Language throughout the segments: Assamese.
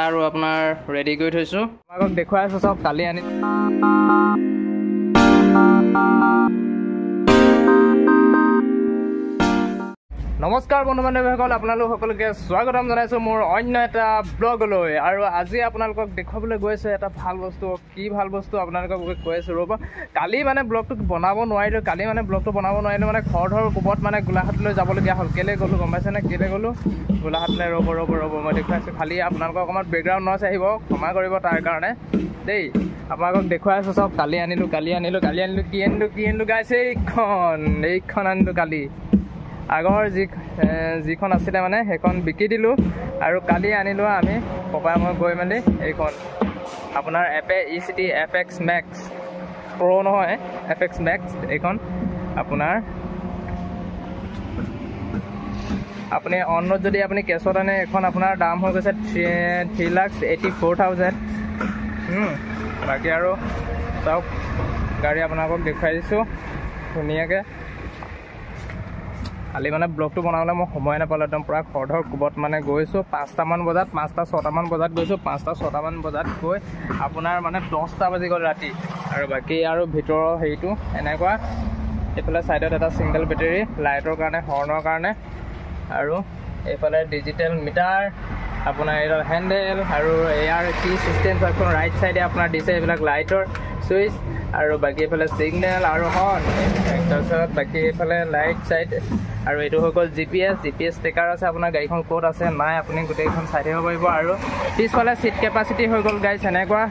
আৰু আপোনাৰ ৰেডি কৰি থৈছোঁ আপোনালোকক দেখুৱাই আছোঁ চব কালি আনি নমস্কাৰ বন্ধু বান্ধৱীসকল আপোনালোক সকলোকে স্বাগতম জনাইছোঁ মোৰ অন্য এটা ব্লগলৈ আৰু আজি আপোনালোকক দেখুৱাবলৈ গৈছে এটা ভাল বস্তু কি ভাল বস্তু আপোনালোকক কৈ আছোঁ ৰ'ব কালি মানে ব্লগটো বনাব নোৱাৰিলোঁ মানে খৰধৰ কোবত মানে গোলাঘাটলৈ যাবলগীয়া হ'ল কেলৈ গ'লোঁ গম পাইছেনে কেলৈ গ'লোঁ গোলাঘাটলৈ ৰ'ব মই দেখুৱাইছোঁ খালি আপোনালোকক অকণমান বেকগ্ৰাউণ্ড নইজ আহিব ক্ষমা কৰিব তাৰ কাৰণে দেই আপোনালোকক দেখুৱাই আছোঁ চব কালি আনিলোঁ কি আনিলোঁ গাইছে এইখন আনিলোঁ কালি আগৰ যিখন আছিলে মানে সেইখন বিকি দিলোঁ আৰু কালি আনিলোঁ আমি পপাই মই গৈ মেলি এইখন আপোনাৰ ECT FX Max Pro নহয় FX Max এইখন আপোনাৰ আপুনি অনলাইনত যদি আপুনি কেছত আনে এখন আপোনাৰ দাম হৈ গৈছে 3,84,000 বাকী আৰু চাওক গাড়ী আপোনালোকক দেখুৱাই দিছোঁ ধুনীয়াকৈ কালি মানে ব্লগটো বনাবলৈ মই সময় নাপালোঁ একদম পূৰা খৰধৰ কোবত মানে গৈছোঁ 5টামান বজাত 5-6টামান বজাত গৈছোঁ 5-6টামান বজাত গৈ আপোনাৰ মানে 10টা বাজি গ'ল ৰাতি আৰু বাকী আৰু ভিতৰৰ হেৰিটো এনেকুৱা এইফালে ছাইডত এটা ছিংগল বেটেৰী লাইটৰ কাৰণে হৰ্ণৰ কাৰণে আৰু এইফালে ডিজিটেল মিটাৰ আপোনাৰ এইডাল হেণ্ডেল আৰু এয়াৰ কি চিষ্টেম এখন ৰাইট ছাইডে আপোনাৰ দিছে এইবিলাক লাইটৰ ছুইচ আৰু বাকী এইফালে ছিগনেল আৰু হৰ্ণ তাৰপিছত বাকী এইফালে লাইট চাইট আৰু এইটো হৈ গ'ল GPS ষ্টিকাৰ আছে আপোনাৰ গাড়ীখন ক'ত আছে নাই আপুনি গোটেইখন চাই থাকিব পাৰিব আৰু পিছফালে ছিট কেপাচিটি হৈ গ'ল গাইছ এনেকুৱা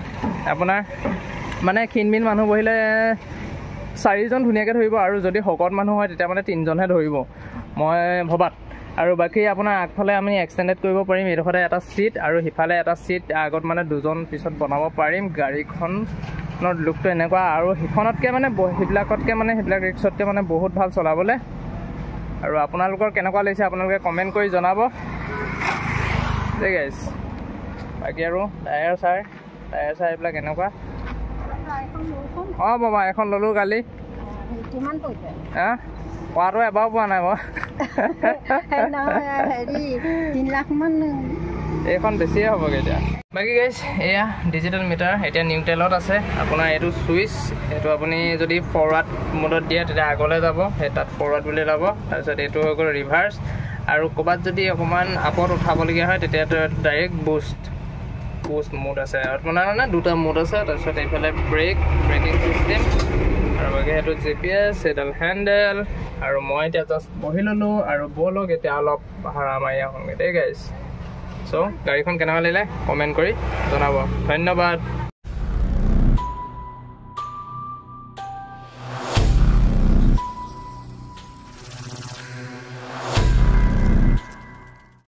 আপোনাৰ মানে ক্ষীণমিন মানুহ বহিলে 4জন ধুনীয়াকৈ ধৰিব আৰু যদি শকত মানুহ হয় তেতিয়া মানে 3জনহে ধৰিব মই ভবাত আৰু বাকী আপোনাৰ আগফালে আমি এক্সটেণ্ডেড কৰিব পাৰিম এইডোখৰতে এটা ছিট আৰু সিফালে এটা ছিট আগত মানে 2জন পিছত বনাব পাৰিম গাড়ীখনৰ লুকটো এনেকুৱা আৰু সিখনতকৈ মানে সেইবিলাক ৰিক্সতকৈ মানে বহুত ভাল চলাবলৈ আৰু আপোনালোকৰ কেনেকুৱা লাগিছে আপোনালোকে কমেণ্ট কৰি জনাব দেই গাইছ বাকী আৰু টায়াৰ চাৰ এইবিলাক এনেকুৱা বাবা এখন ল'লোঁ কালি পোৱাটো এবাৰো পোৱা নাই মই 3 লাখ মান এইখন বেছিয়ে হ'বগৈ এতিয়া বাকী গাইছ এয়া ডিজিটেল মিটাৰ এতিয়া নিউট্ৰেলত আছে আপোনাৰ এইটো ছুইচ এইটো আপুনি যদি ফৰৱাৰ্ড মোডত দিয়ে তেতিয়া আগলৈ যাব সেই তাত ফৰৱাৰ্ড বুলি যাব তাৰপিছত এইটো হৈ গ'ল ৰিভাৰ্ছ আৰু ক'ৰবাত যদি অকণমান আপত উঠাবলগীয়া হয় তেতিয়াতো ডাইৰেক্ট বুষ্ট মোড আছে আপোনাৰ মানে 2টা মোড আছে তাৰপিছত এইফালে ব্ৰেকিং চিষ্টেম আৰু বাকী সেইটো GPS এইডাল হেণ্ডেল আৰু মই এতিয়া জাষ্ট বহি ল'লোঁ আৰু ব'লক এতিয়া অলপ ভাড়া মাৰি আহোঁগৈ দেই গাইছ চ' গাড়ীখন কেনেকুৱা লাগিলে কমেণ্ট কৰি জনাব ধন্যবাদ